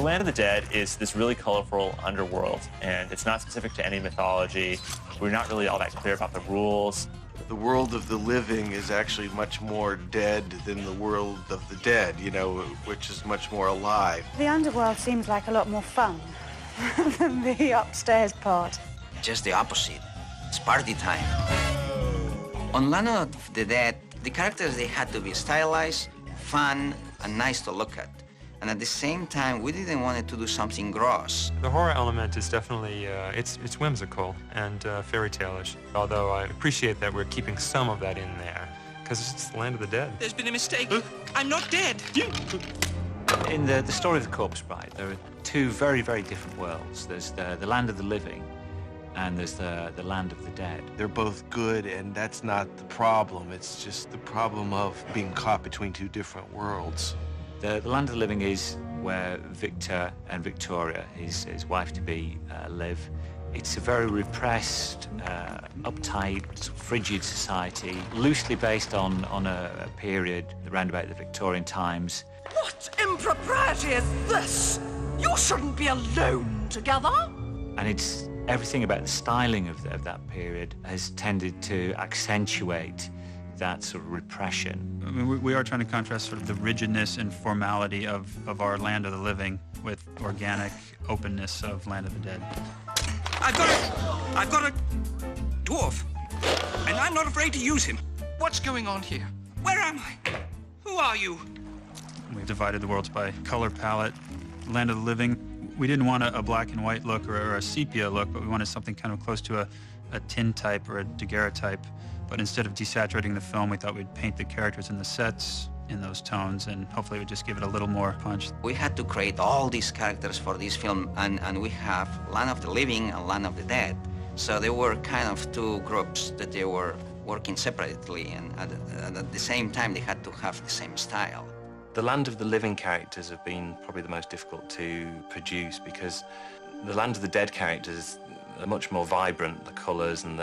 Land of the Dead is this really colorful underworld, and it's not specific to any mythology. We're not really all that clear about the rules. The world of the living is actually much more dead than the world of the dead, you know, which is much more alive. The underworld seems like a lot more fun than the upstairs part. Just the opposite. It's party time. On Land of the Dead, the characters, they had to be stylized, fun, and nice to look at. And at the same time, we didn't want it to do something gross. The horror element is definitely, it's whimsical and fairy tale-ish, although I appreciate that we're keeping some of that in there, because it's the Land of the Dead. There's been a mistake. Huh? I'm not dead. In the story of the Corpse Bride, there are two very, very different worlds. There's the land of the living, and there's the land of the dead. They're both good, and that's not the problem. It's just the problem of being caught between two different worlds. The land of the living is where Victor and Victoria, his wife-to-be, live. It's a very repressed, uptight, frigid society, loosely based on a period around about the Victorian times. What impropriety is this? You shouldn't be alone together. And it's everything about the styling of that period has tended to accentuate that sort of repression. I mean, we are trying to contrast sort of the rigidness and formality of our Land of the Living with organic openness of Land of the Dead. I've got a dwarf, and I'm not afraid to use him. What's going on here? Where am I? Who are you? We've divided the worlds by color palette. Land of the Living, we didn't want a black and white look or a sepia look, but we wanted something kind of close to a tin type or a daguerreotype. But instead of desaturating the film, we thought we'd paint the characters and the sets in those tones, and hopefully it would just give it a little more punch. We had to create all these characters for this film, and we have Land of the Living and Land of the Dead. So they were kind of two groups that they were working separately, and at the same time, they had to have the same style. The Land of the Living characters have been probably the most difficult to produce because the Land of the Dead characters are much more vibrant, the colours and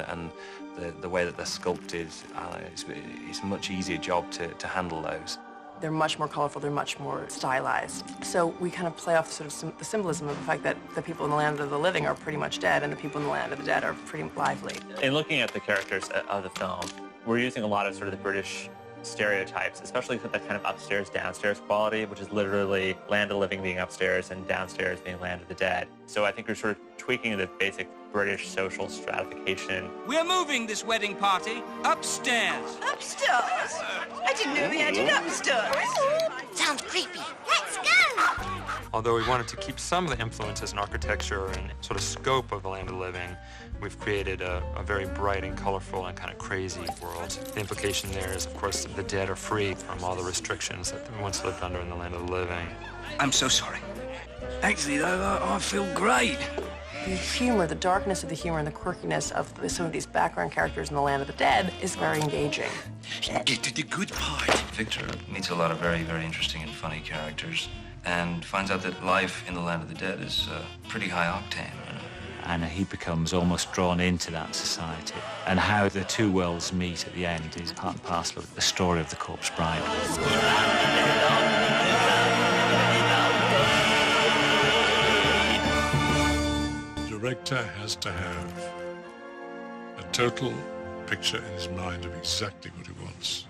the way that they're sculpted. It's a much easier job to handle those. They're much more colorful, they're much more stylized. So we kind of play off sort of the symbolism of the fact that the people in the Land of the Living are pretty much dead and the people in the Land of the Dead are pretty lively. In looking at the characters of the film, we're using a lot of sort of the British stereotypes, especially that kind of upstairs-downstairs quality, which is literally Land of the Living being upstairs and downstairs being Land of the Dead. So I think we're sort of tweaking the basic British social stratification. We're moving this wedding party upstairs. Upstairs? I didn't know we had it upstairs. Sounds creepy. Let's go! Although we wanted to keep some of the influences in architecture and sort of scope of the Land of the Living, we've created a very bright and colorful and kind of crazy world. The implication there is, of course, that the dead are free from all the restrictions that they once lived under in the Land of the Living. I'm so sorry. Actually, though, I feel great. The humor, the darkness of the humor and the quirkiness of some of these background characters in the Land of the Dead is very engaging. Get to the good part. Victor meets a lot of very, very interesting and funny characters and finds out that life in the Land of the Dead is pretty high octane. And he becomes almost drawn into that society. And how the two worlds meet at the end is part and parcel of the story of the Corpse Bride. The director has to have a total picture in his mind of exactly what he wants.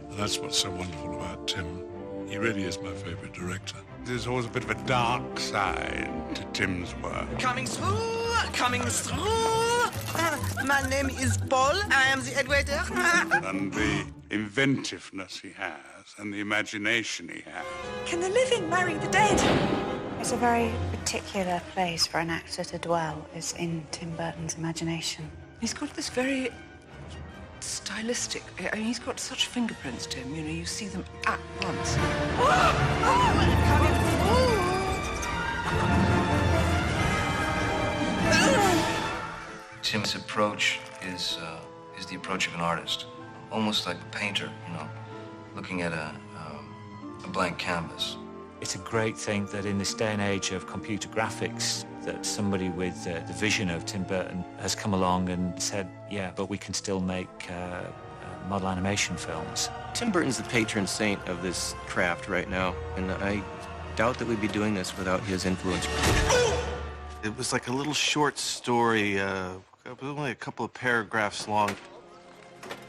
And that's what's so wonderful about Tim. He really is my favorite director. There's always a bit of a dark side to Tim's work. Coming through, coming through. My name is Paul. I am the head waiter. And the inventiveness he has and the imagination he has. Can the living marry the dead? It's a very particular place for an actor to dwell, is in Tim Burton's imagination. He's got this very stylistic. I mean, he's got such fingerprints, Tim. You know, you see them at once. Tim's approach is the approach of an artist, almost like a painter, you know, looking at a blank canvas. It's a great thing that in this day and age of computer graphics, that somebody with the vision of Tim Burton has come along and said, yeah, but we can still make model animation films. Tim Burton's the patron saint of this craft right now, and I doubt that we'd be doing this without his influence. It was like a little short story, only a couple of paragraphs long.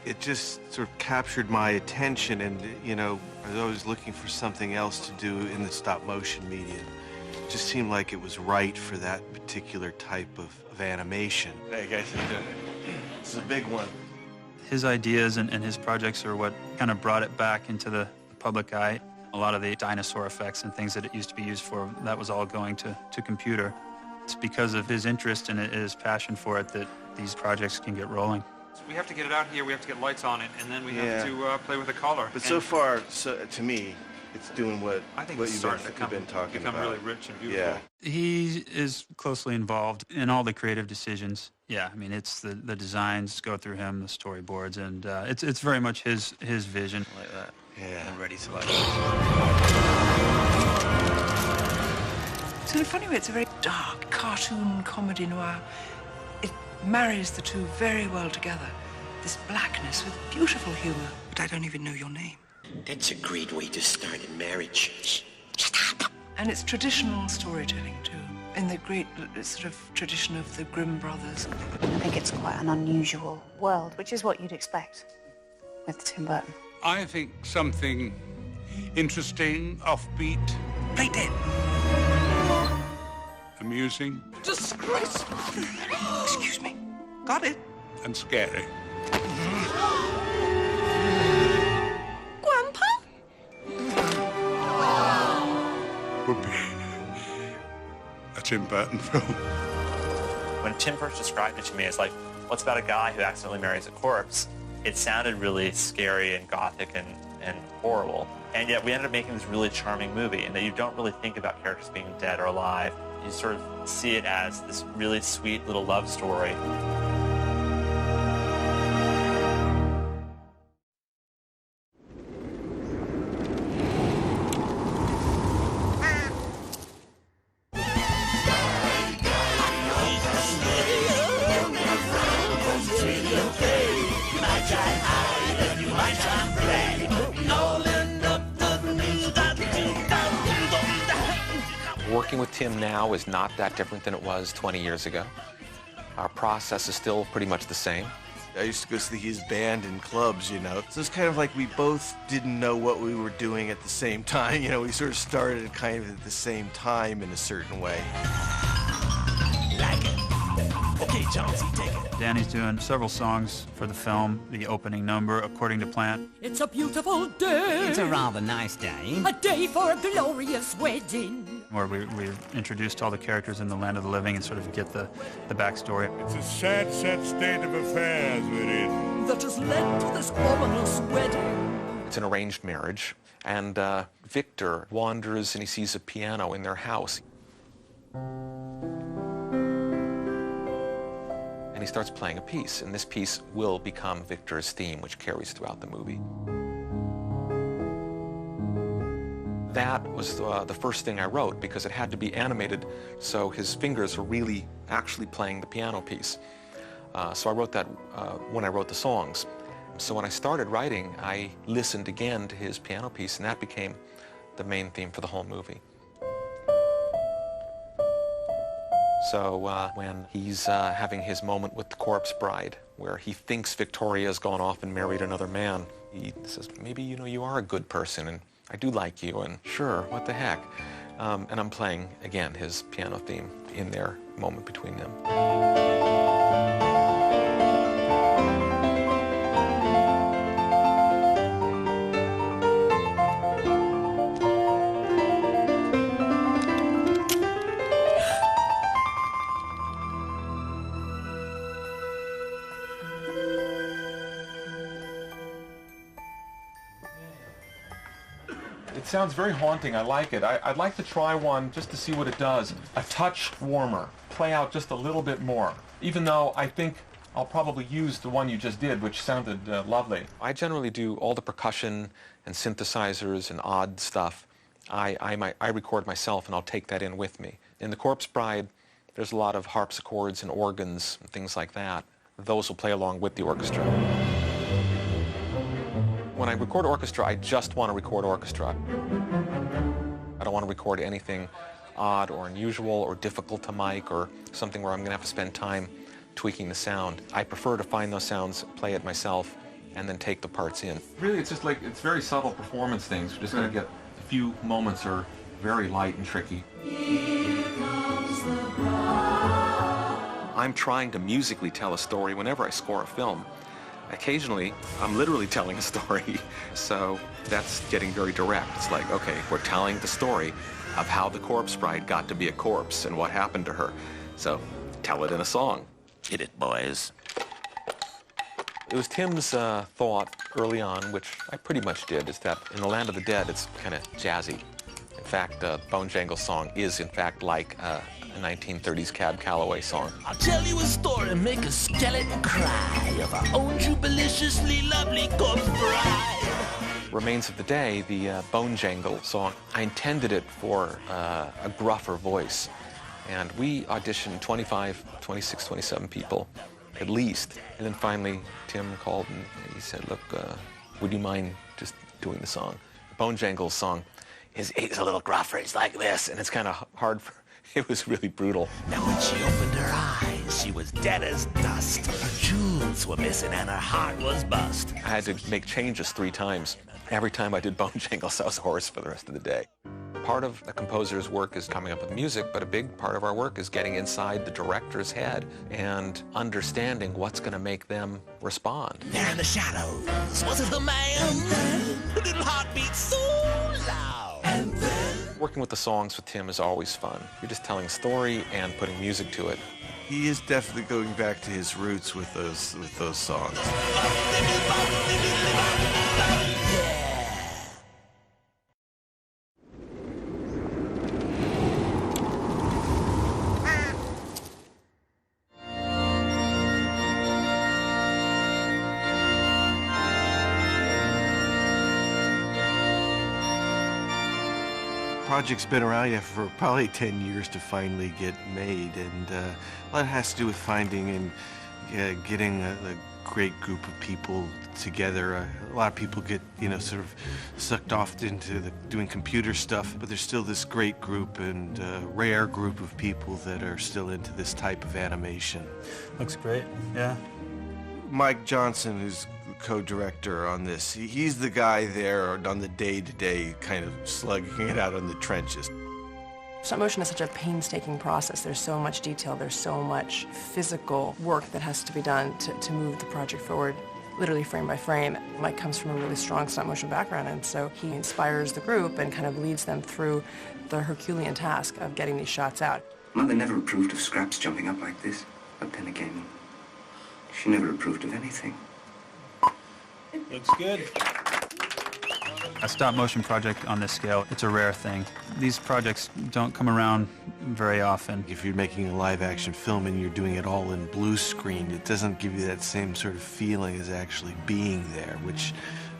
It just sort of captured my attention, and, you know, I was always looking for something else to do in the stop-motion medium. It just seemed like it was right for that particular type of animation. Hey, guys, this is a big one. His ideas and his projects are what kind of brought it back into the public eye. A lot of the dinosaur effects and things that it used to be used for, that was all going to computer. It's because of his interest and his passion for it that these projects can get rolling. We have to get it out here, we have to get lights on it, and then we have to play with the color. But so far, to me, it's doing what you've been talking about. Really rich and beautiful. Yeah. He is closely involved in all the creative decisions. Yeah, I mean, it's the designs go through him, the storyboards, and it's very much his vision. Like that. Yeah. I'm ready to like So in a funny way, it's a very dark cartoon comedy noir. It marries the two very well together. This blackness with beautiful humor. But I don't even know your name. That's a great way to start a marriage. Shut up! And it's traditional storytelling, too. In the great sort of tradition of the Grimm brothers. I think it's quite an unusual world, which is what you'd expect with Tim Burton. I think something interesting, offbeat. Play dead. Amusing. Disgraceful. Excuse me. Got it. And scary. Grandpa? Would be a Tim Burton film. When Tim first described it to me, it's like, what's about a guy who accidentally marries a corpse? It sounded really scary and gothic and horrible. And yet we ended up making this really charming movie, in that you don't really think about characters being dead or alive. You sort of see it as this really sweet little love story. Working with Tim now is not that different than it was 20 years ago. Our process is still pretty much the same. I used to go see his band in clubs, you know. So it's kind of like we both didn't know what we were doing at the same time. You know, we sort of started kind of at the same time in a certain way. Like it. Okay, Jonesy, take it. Danny's doing several songs for the film, the opening number, According to Plan. It's a beautiful day. It's a rather nice day. A day for a glorious wedding. Where we introduced all the characters in the land of the living and sort of get the backstory. It's a sad, sad state of affairs we're in. That has led to this ominous wedding. It's an arranged marriage, and Victor wanders and he sees a piano in their house. And he starts playing a piece, and this piece will become Victor's theme, which carries throughout the movie. That was the first thing I wrote, because it had to be animated, so his fingers were really actually playing the piano piece. So I wrote that when I wrote the songs. So when I started writing, I listened again to his piano piece, and that became the main theme for the whole movie. So when he's having his moment with the corpse bride, where he thinks Victoria's gone off and married another man, he says, maybe, you know, you are a good person, and I do like you, and sure, what the heck. And I'm playing, again, his piano theme in their moment between them. It sounds very haunting. I like it. I'd like to try one just to see what it does. A touch warmer. Play out just a little bit more. Even though I think I'll probably use the one you just did, which sounded lovely. I generally do all the percussion and synthesizers and odd stuff. I record myself, and I'll take that in with me. In the Corpse Bride, there's a lot of harpsichords and organs and things like that. Those will play along with the orchestra. When I record orchestra, I just want to record orchestra. I don't want to record anything odd or unusual or difficult to mic or something where I'm going to have to spend time tweaking the sound. I prefer to find those sounds, play it myself, and then take the parts in. Really, it's just like, it's very subtle performance things. We're just going to get a few moments are very light and tricky. I'm trying to musically tell a story whenever I score a film. Occasionally, I'm literally telling a story, so that's getting very direct. It's like, okay, we're telling the story of how the corpse bride got to be a corpse and what happened to her. So, tell it in a song. Hit it, boys. It was Tim's thought early on, which I pretty much did, is that in the Land of the Dead, it's kind of jazzy. In fact, Bone Jangle song is, in fact, like a 1930s Cab Calloway song. I'll tell you a story, make a skeleton cry of our own jubiliciously lovely corpse bride. Remains of the Day, the Bone Jangle song, I intended it for a gruffer voice. And we auditioned 25, 26, 27 people, at least. And then finally, Tim called and he said, look, would you mind just doing the song? The Bone Jangle song is a little gruffer. It's like this, and it's kind of hard for, it was really brutal. Now when she opened her eyes, she was dead as dust. Her jewels were missing and her heart was bust. I had to make changes 3 times. Every time I did Bone Jangle, I was hoarse for the rest of the day. Part of a composer's work is coming up with music, but a big part of our work is getting inside the director's head and understanding what's going to make them respond. There in the shadows was the man. The little heart beats so loud. And then... Working with the songs with Tim is always fun. You're just telling a story and putting music to it. He is definitely going back to his roots with those songs. Project's been around for probably 10 years to finally get made, and a lot has to do with finding and getting a great group of people together. A lot of people get, sort of sucked off into doing computer stuff, but there's still this great group and rare group of people that are still into this type of animation. Looks great, yeah. Mike Johnson, who's co-director on this, he's the guy there on the day-to-day kind of slugging it out in the trenches. Stop motion is such a painstaking process. There's so much detail, there's so much physical work that has to be done to move the project forward, literally frame by frame. Mike comes from a really strong stop motion background, and so he inspires the group and kind of leads them through the Herculean task of getting these shots out. Mother never approved of Scraps jumping up like this, but then again, she never approved of anything. Looks good. A stop-motion project on this scale, it's a rare thing. These projects don't come around very often. If you're making a live-action film and you're doing it all in blue screen, it doesn't give you that same sort of feeling as actually being there, which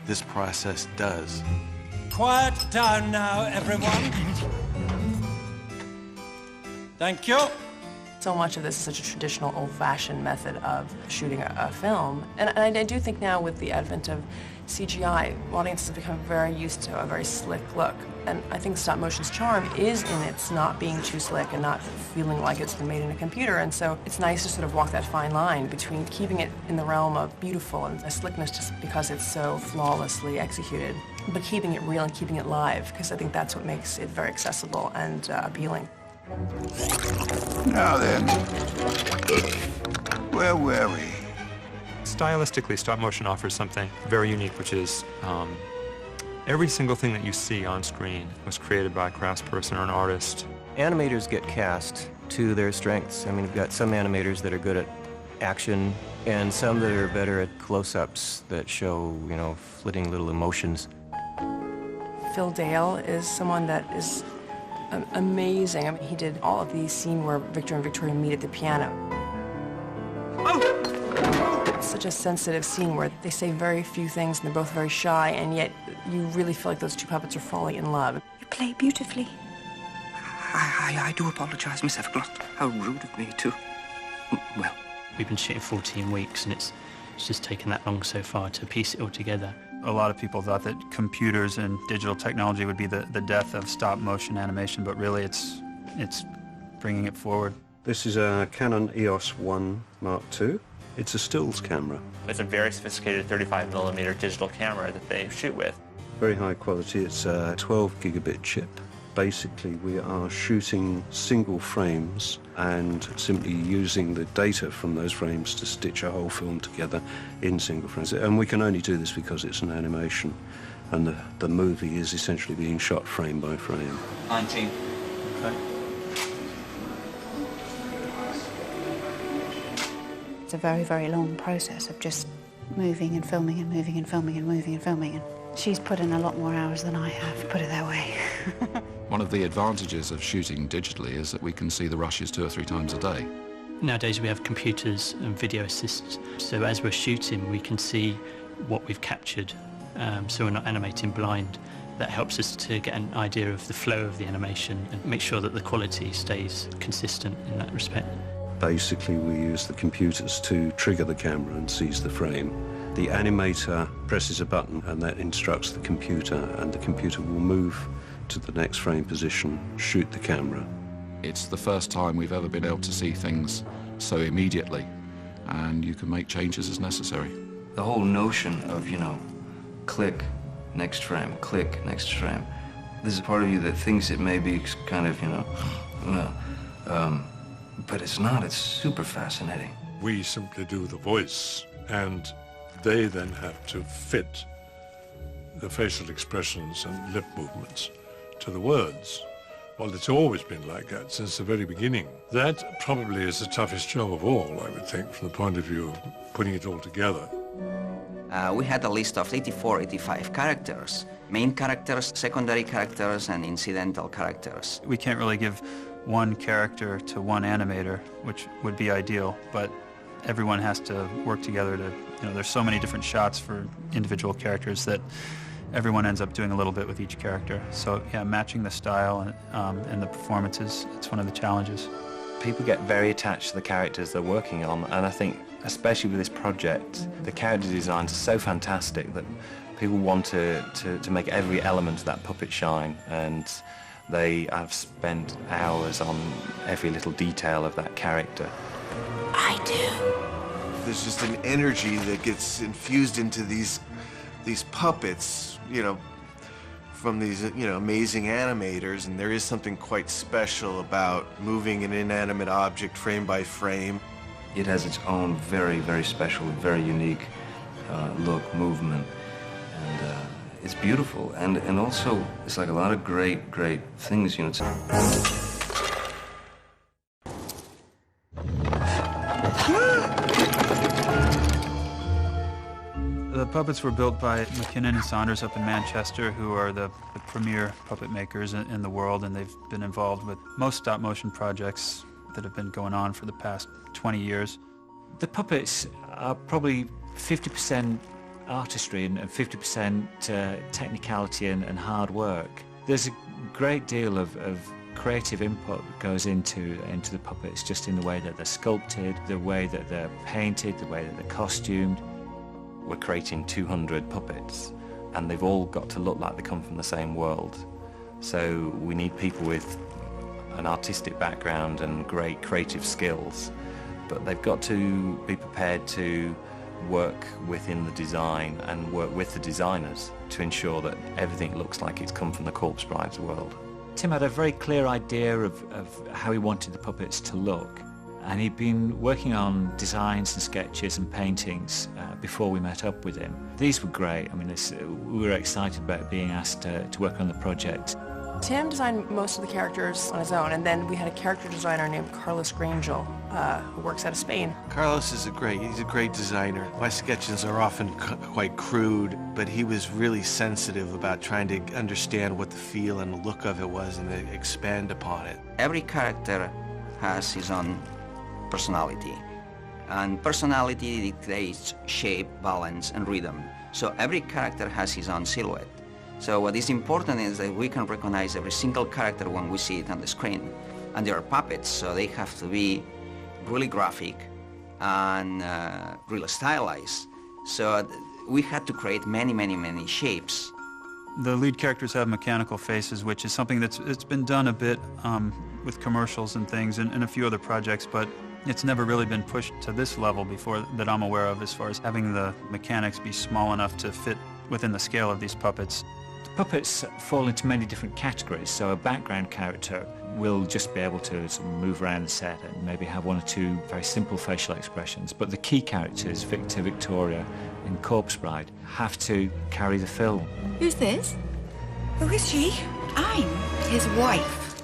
this process does. Quiet down now, everyone. Thank you. So much of this is such a traditional, old-fashioned method of shooting a film. And I do think now with the advent of CGI, audiences have become very used to a very slick look. And I think stop motion's charm is in its not being too slick and not feeling like it's been made in a computer. And so it's nice to sort of walk that fine line between keeping it in the realm of beautiful and a slickness just because it's so flawlessly executed, but keeping it real and keeping it live, because I think that's what makes it very accessible and appealing. Now then, where were we? Stylistically, stop motion offers something very unique, which is every single thing that you see on screen was created by a craftsperson or an artist. Animators get cast to their strengths. I mean, we've got some animators that are good at action and some that are better at close-ups that show, flitting little emotions. Phil Dale is someone that is amazing. I mean, he did all of these scenes where Victor and Victoria meet at the piano. It's such a sensitive scene where they say very few things and they're both very shy, and yet you really feel like those two puppets are falling in love. You play beautifully. I do apologize, Miss Evergloss. How rude of me to... Well... We've been shooting 14 weeks and it's just taken that long so far to piece it all together. A lot of people thought that computers and digital technology would be the death of stop-motion animation, but really it's bringing it forward. This is a Canon EOS 1 Mark II. It's a stills camera. It's a very sophisticated 35mm digital camera that they shoot with. Very high quality. It's a 12 gigabit chip. Basically, we are shooting single frames and simply using the data from those frames to stitch a whole film together in single frames. And we can only do this because it's an animation, and the movie is essentially being shot frame by frame. 19. Okay. It's a very, very long process of just moving and filming and moving and filming and moving and filming. And she's put in a lot more hours than I have, put it that way. One of the advantages of shooting digitally is that we can see the rushes 2 or 3 times a day. Nowadays we have computers and video assists, so as we're shooting we can see what we've captured, so we're not animating blind. That helps us to get an idea of the flow of the animation and make sure that the quality stays consistent in that respect. Basically, we use the computers to trigger the camera and seize the frame. The animator presses a button and that instructs the computer, and the computer will move to the next frame position, shoot the camera. It's the first time we've ever been able to see things so immediately, and you can make changes as necessary. The whole notion of, click, next frame, click, next frame. There's a part of you that thinks it may be kind of, but it's not. It's super fascinating. We simply do the voice, and they then have to fit the facial expressions and lip movements to the words. Well, it's always been like that since the very beginning. That probably is the toughest job of all, I would think, from the point of view of putting it all together. We had a list of 84, 85 characters. Main characters, secondary characters, and incidental characters. We can't really give one character to one animator, which would be ideal, but everyone has to work together to, there's so many different shots for individual characters that everyone ends up doing a little bit with each character. So yeah, matching the style and the performances, it's one of the challenges. People get very attached to the characters they're working on, and I think, especially with this project, the character designs are so fantastic that people want to make every element of that puppet shine, and they have spent hours on every little detail of that character. I do. There's just an energy that gets infused into these puppets, from these, amazing animators, and there is something quite special about moving an inanimate object frame by frame. It has its own very, very special, very unique look, movement, and it's beautiful. And also, it's like a lot of great things, The puppets were built by McKinnon and Saunders up in Manchester, who are the premier puppet makers in the world, and they've been involved with most stop-motion projects that have been going on for the past 20 years. The puppets are probably 50% artistry and 50% technicality and hard work. There's a great deal of creative input that goes into the puppets, just in the way that they're sculpted, the way that they're painted, the way that they're costumed. We're creating 200 puppets, and they've all got to look like they come from the same world. So we need people with an artistic background and great creative skills, but they've got to be prepared to work within the design and work with the designers to ensure that everything looks like it's come from the Corpse Brides world. Tim had a very clear idea of how he wanted the puppets to look, and he'd been working on designs and sketches and paintings before we met up with him. These were great. I mean, we were excited about being asked to work on the project. Tim designed most of the characters on his own, and then we had a character designer named Carlos Grangel, who works out of Spain. Carlos is he's a great designer. My sketches are often quite crude, but he was really sensitive about trying to understand what the feel and the look of it was and to expand upon it. Every character has his own personality, and personality dictates shape, balance, and rhythm. So every character has his own silhouette. So what is important is that we can recognize every single character when we see it on the screen. And they are puppets, so they have to be really graphic and really stylized. So we had to create many shapes. The lead characters have mechanical faces, which is something it's been done a bit with commercials and things and a few other projects, but it's never really been pushed to this level before that I'm aware of, as far as having the mechanics be small enough to fit within the scale of these puppets. Puppets fall into many different categories, so a background character will just be able to sort of move around the set and maybe have one or two very simple facial expressions, but the key characters, Victor, Victoria in Corpse Bride, have to carry the film. Who's this? Who is she? I'm his wife.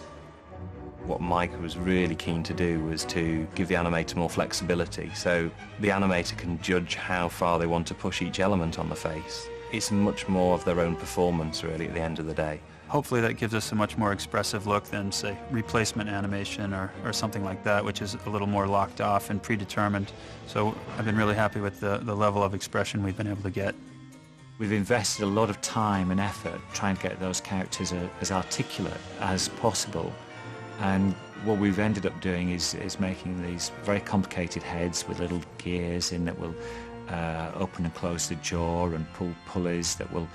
What Mike was really keen to do was to give the animator more flexibility, so the animator can judge how far they want to push each element on the face. It's much more of their own performance, really, at the end of the day. Hopefully that gives us a much more expressive look than, say, replacement animation or something like that, which is a little more locked off and predetermined. So I've been really happy with the level of expression we've been able to get. We've invested a lot of time and effort trying to get those characters as articulate as possible. And what we've ended up doing is making these very complicated heads with little gears in that will open and close the jaw and pull pulleys that will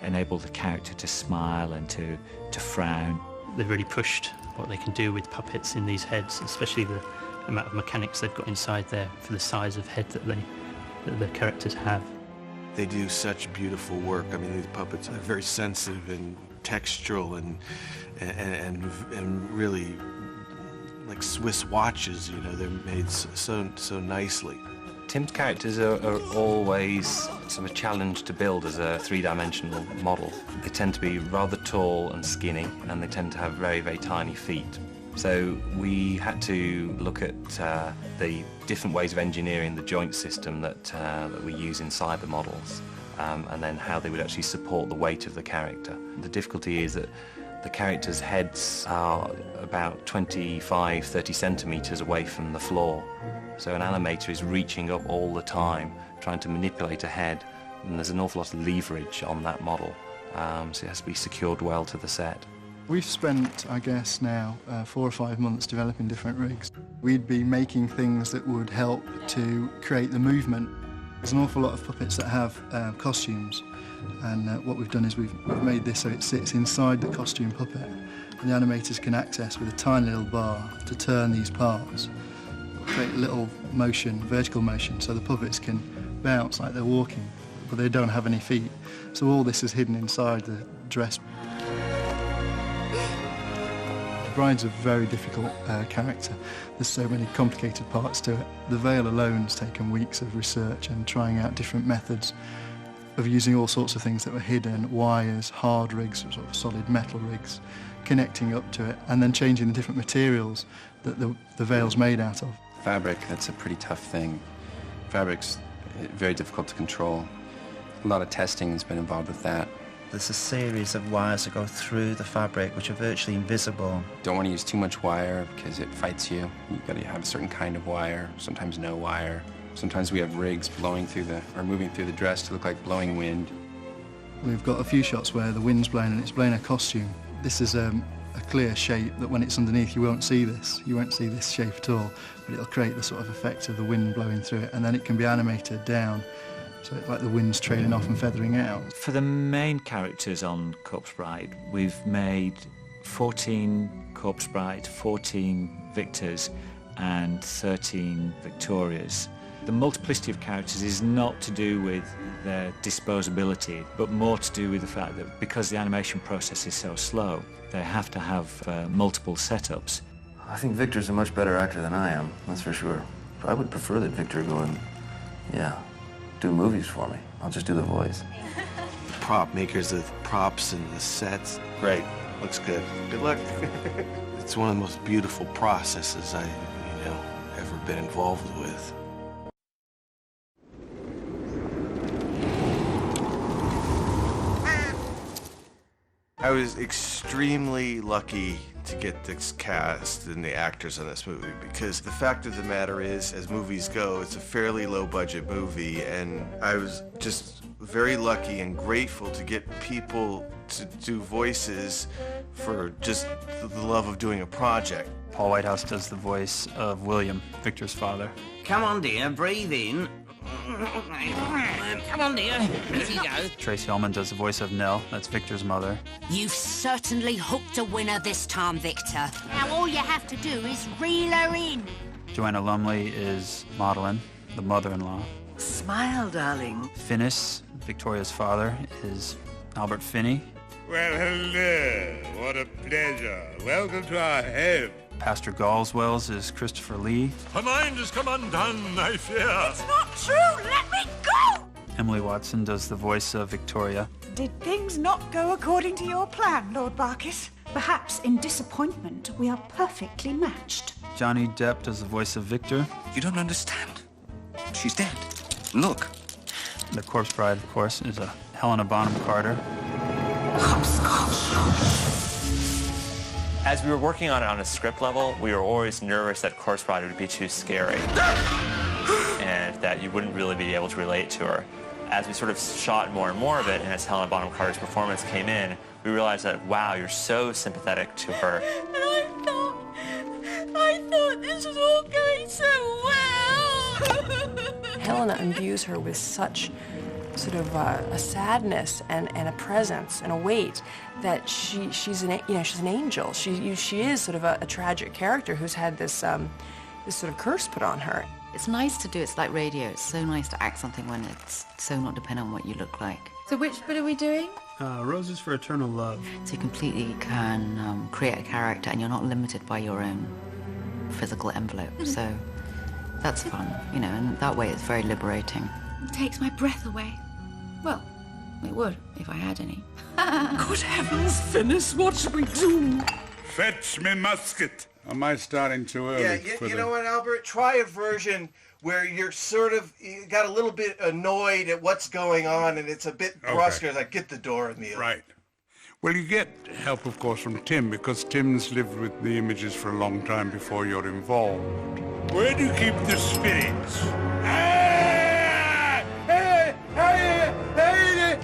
enable the character to smile and to frown. They've really pushed what they can do with puppets in these heads, especially the amount of mechanics they've got inside there for the size of head that the characters have. They do such beautiful work. I mean, these puppets are very sensitive and textural and really like Swiss watches. You know, they're made so nicely. Tim's characters are always sort of a challenge to build as a three-dimensional model. They tend to be rather tall and skinny, and they tend to have very tiny feet. So we had to look at the different ways of engineering the joint system that we use inside the models, and then how they would actually support the weight of the character. The difficulty is that the characters' heads are about 25-30 centimeters away from the floor. So an animator is reaching up all the time, trying to manipulate a head, and there's an awful lot of leverage on that model, so it has to be secured well to the set. We've spent, I guess now, 4 or 5 months developing different rigs. We'd be making things that would help to create the movement. There's an awful lot of puppets that have costumes, and what we've done is we've made this so it sits inside the costume puppet, and the animators can access with a tiny little bar to turn these parts. Create a little motion, vertical motion, so the puppets can bounce like they're walking, but they don't have any feet. So all this is hidden inside the dress. The Bride's a very difficult character. There's so many complicated parts to it. The veil alone's taken weeks of research and trying out different methods of using all sorts of things that were hidden, wires, hard rigs, sort of solid metal rigs, connecting up to it, and then changing the different materials that the veil's made out of. Fabric, that's a pretty tough thing. Fabric's very difficult to control. A lot of testing has been involved with that. There's a series of wires that go through the fabric which are virtually invisible. Don't want to use too much wire because it fights you. You've got to have a certain kind of wire, sometimes no wire. Sometimes we have rigs blowing through or moving through the dress to look like blowing wind. We've got a few shots where the wind's blowing and it's blowing a costume. This is a clear shape that when it's underneath you won't see this. You won't see this shape at all, but it'll create the sort of effect of the wind blowing through it, and then it can be animated down, so it's like the wind's trailing off and feathering out. For the main characters on Corpse Bride, we've made 14 Corpse Bride, 14 Victors, and 13 Victorias. The multiplicity of characters is not to do with their disposability, but more to do with the fact that because the animation process is so slow, they have to have multiple setups. I think Victor's a much better actor than I am, that's for sure. I would prefer that Victor go and, do movies for me. I'll just do the voice. Prop makers of props and the sets. Great. Looks good. Good luck. It's one of the most beautiful processes I've ever been involved with. I was extremely lucky to get this cast and the actors on this movie, because the fact of the matter is, as movies go, it's a fairly low-budget movie, and I was just very lucky and grateful to get people to do voices for just the love of doing a project. Paul Whitehouse does the voice of William, Victor's father. Come on, dear, breathe in. Come on, dear. Easy go. Tracy Ullman does the voice of Nell. That's Victor's mother. You've certainly hooked a winner this time, Victor. Now all you have to do is reel her in. Joanna Lumley is Madeline, the mother-in-law. Smile, darling. Finis, Victoria's father, is Albert Finney. Well, hello. What a pleasure. Welcome to our home. Pastor Galswells is Christopher Lee. Her mind has come undone, I fear. It's not true. Let me go. Emily Watson does the voice of Victoria. Did things not go according to your plan, Lord Barkis? Perhaps in disappointment, we are perfectly matched. Johnny Depp does the voice of Victor. You don't understand. She's dead. Look. The corpse bride, of course, is a Helena Bonham Carter. As we were working on it on a script level, we were always nervous that Corpse Bride would be too scary and that you wouldn't really be able to relate to her. As we sort of shot more and more of it, and as Helena Bonham Carter's performance came in, we realized that, wow, you're so sympathetic to her. And I thought this was all going so well. Helena imbues her with such sort of a sadness and a presence and a weight that she's an angel. She is sort of a tragic character who's had this this sort of curse put on her. It's nice to do. It's like radio. It's so nice to act something when it's so not dependent on what you look like. So which bit are we doing? Roses for Eternal Love. So you completely can create a character, and you're not limited by your own physical envelope. So that's fun, you know, and that way it's very liberating. It takes my breath away. Well, it would if I had any. Good heavens, Finis, what should we do? Fetch me musket. Am I starting too early? Yeah, you know what, Albert? Try a version where you're you got a little bit annoyed at what's going on, and it's a bit brusquer, like, get the door, Emil. Right. Well, you get help, of course, from Tim, because Tim's lived with the images for a long time before you're involved. Where do you keep the spirits?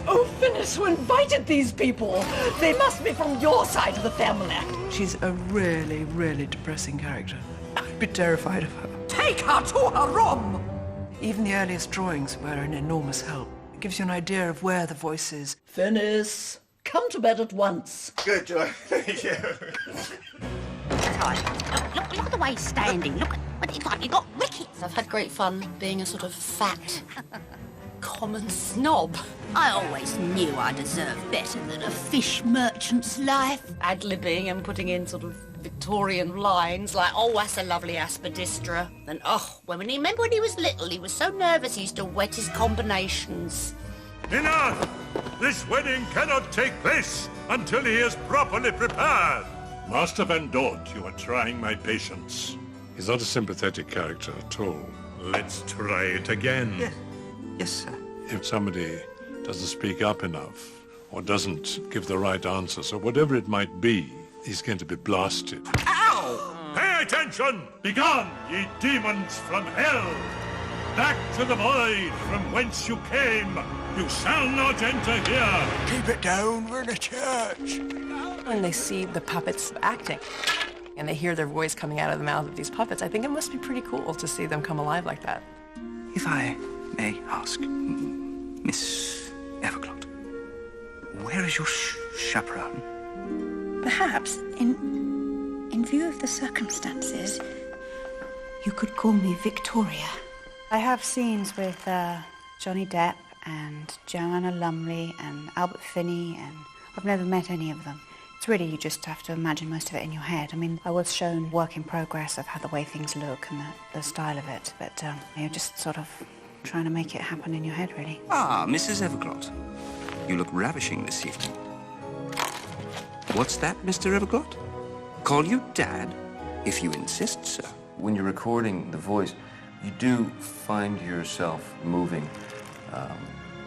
Oh, Finis, who invited these people? They must be from your side of the family. She's a really, really depressing character. I'd be terrified of her. Take her to her room! Even the earliest drawings were an enormous help. It gives you an idea of where the voice is. Finis, come to bed at once. Good, Joy. Thank you. Look at the way he's standing. Look, it's like you got rickets. I've had great fun being a sort of fat, common snob. I always knew I deserved better than a fish merchant's life. Ad-libbing and putting in sort of Victorian lines like, oh, that's a lovely aspidistra. And, oh, when he remember when he was little, he was so nervous he used to wet his combinations. Enough! This wedding cannot take place until he is properly prepared. Master Van Dort, you are trying my patience. He's not a sympathetic character at all. Let's try it again. Yes. Yes, sir. If somebody doesn't speak up enough, or doesn't give the right answers, or whatever it might be, he's going to be blasted. Ow! Pay attention! Begone, ye demons from hell! Back to the void from whence you came! You shall not enter here! Keep it down, we're in a church. When they see the puppets acting and they hear their voice coming out of the mouth of these puppets, I think it must be pretty cool to see them come alive like that. If I may ask, Miss Everglot, where is your chaperone? Perhaps, in view of the circumstances, you could call me Victoria. I have scenes with Johnny Depp and Joanna Lumley and Albert Finney, and I've never met any of them. It's really, you just have to imagine most of it in your head. I mean, I was shown work in progress of how the way things look and the style of it, but you're just sort of trying to make it happen in your head, really. Ah, Mrs. Everglot. You look ravishing this evening. What's that, Mr. Everglot? Call you Dad? If you insist, sir. When you're recording the voice, you do find yourself moving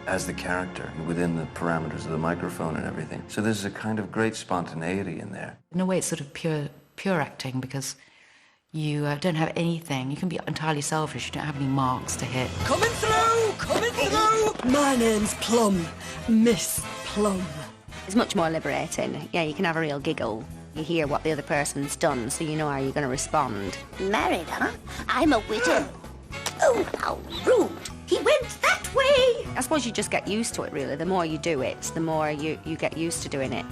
as the character within the parameters of the microphone and everything. So there's a kind of great spontaneity in there. In a way, it's sort of pure acting because you don't have anything. You can be entirely selfish. You don't have any marks to hit. Coming through! Coming through! My name's Plum. Miss Plum. It's much more liberating. Yeah, you can have a real giggle. You hear what the other person's done, so you know how you're going to respond. Married, huh? I'm a widow. Oh, how rude. He went that way! I suppose you just get used to it, really. The more you do it, the more you get used to doing it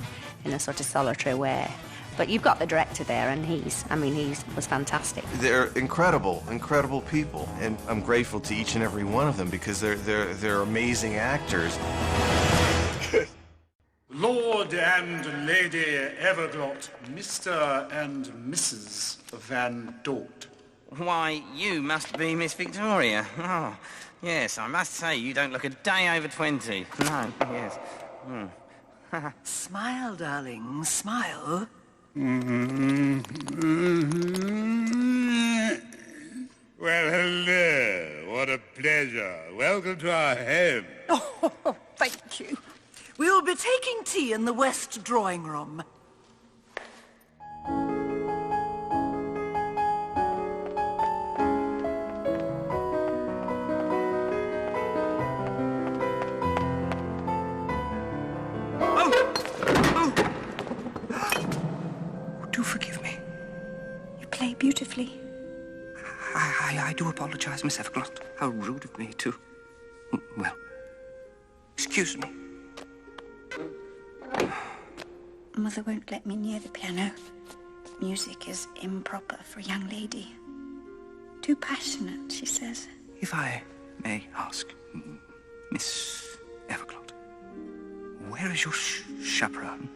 in a sort of solitary way. But you've got the director there, and he was fantastic. They're incredible people, and I'm grateful to each and every one of them because they're amazing actors. Lord and Lady Everglot, Mr. and Mrs. Van Dort. Why, you must be Miss Victoria. Oh, yes, I must say you don't look a day over 20. No, yes. Smile, darling, smile. Well, hello. What a pleasure. Welcome to our home. Oh, thank you. We will be taking tea in the West drawing room. Do forgive me. You play beautifully. I do apologize, Miss Everglot. How rude of me to... Well, excuse me. Mother won't let me near the piano. Music is improper for a young lady. Too passionate, she says. If I may ask, Miss Everglot, where is your chaperone?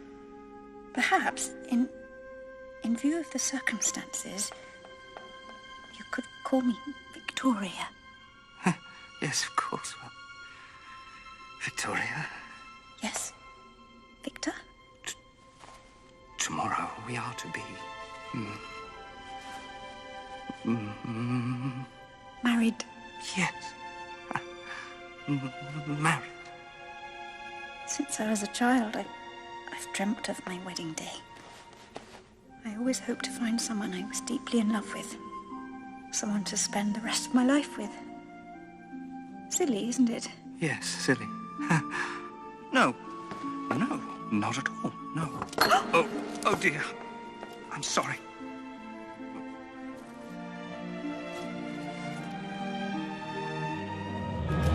Perhaps, in view of the circumstances, you could call me Victoria. Yes, of course. Well, Victoria, Yes. Victor? tomorrow we are to be... Married. Yes. Married. Since I was a child, I've dreamt of my wedding day. I always hoped to find someone I was deeply in love with. Someone to spend the rest of my life with. Silly, isn't it? Yes, silly. No. No, not at all. No. Oh dear. I'm sorry.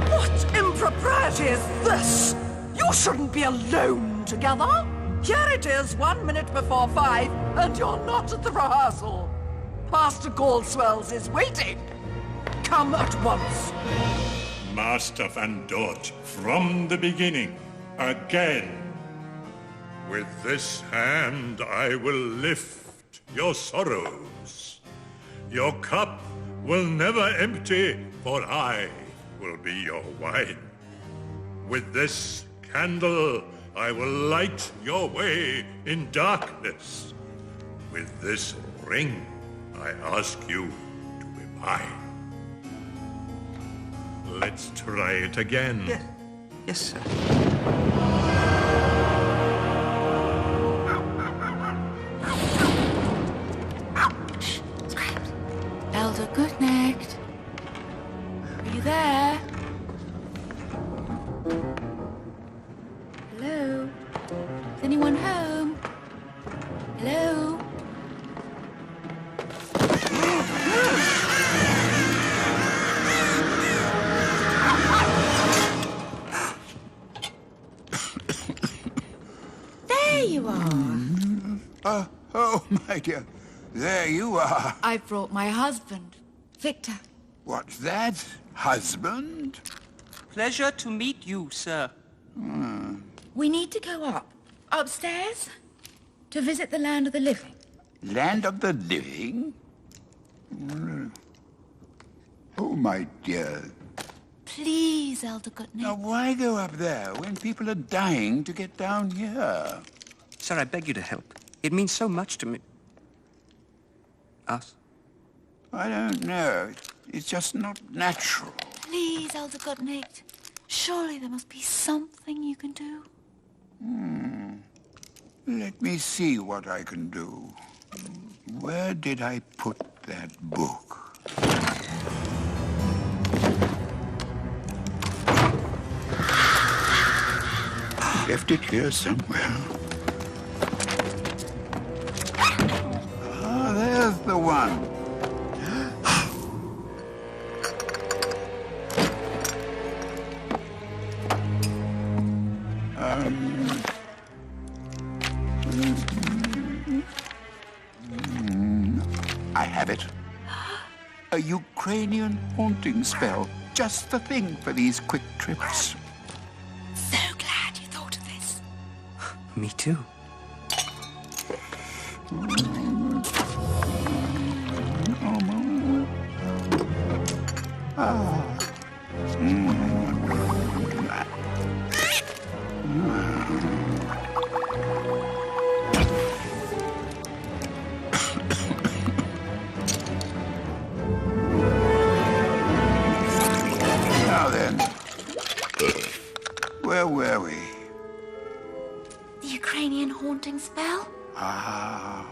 What impropriety is this? You shouldn't be alone together. Here it is 1 minute before 5, and you're not at the rehearsal. Pastor Galswells is waiting. Come at once. Master Van Dort, from the beginning, again. With this hand I will lift your sorrows. Your cup will never empty, for I will be your wine. With this candle I will light your way in darkness. With this ring I ask you to be mine. Let's try it again. Yes. Yes, sir. Elder Goodnight. Are you there? Hello? Is anyone home? Hello? There you are. Oh, my dear. There you are. I brought my husband, Victor. What's that? Husband? Pleasure to meet you, sir. We need to go upstairs, to visit the land of the living. Land of the living? Oh, my dear. Please, Elder Goodnight. Now, why go up there when people are dying to get down here? Sir, I beg you to help. It means so much to me. Us? I don't know. It's just not natural. Please, Elder Goodnight. Surely there must be something you can do. Let me see what I can do. Where did I put that book? Left it here somewhere. Ah, there's the one. I have it. A Ukrainian haunting spell. Just the thing for these quick trips. So glad you thought of this. Me too. Now then, where were we? The Ukrainian haunting spell? Ah.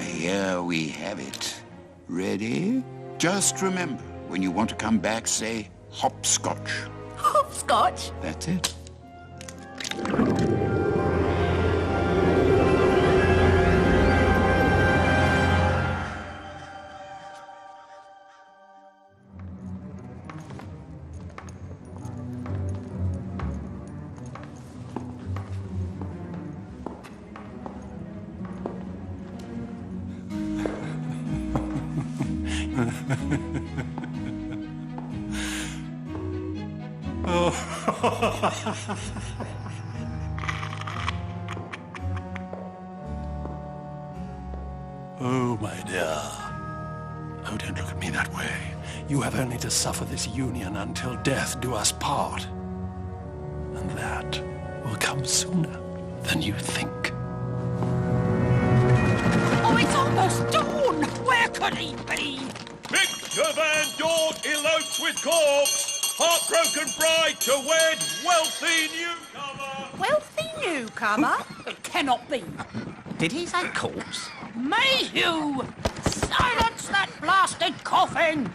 Here we have it. Ready? Just remember, when you want to come back, say hopscotch. Hopscotch? That's it. Oh, my dear. Oh, don't look at me that way. You have only to suffer this union until death do us part. And that will come sooner than you think. Oh, it's almost dawn! Where could he be? Victor Van Dort elopes with corpse. Heartbroken bride to wed wealthy newcomer. Wealthy newcomer? It cannot be. Did he say corpse? Mayhew! Silence that blasted coffin!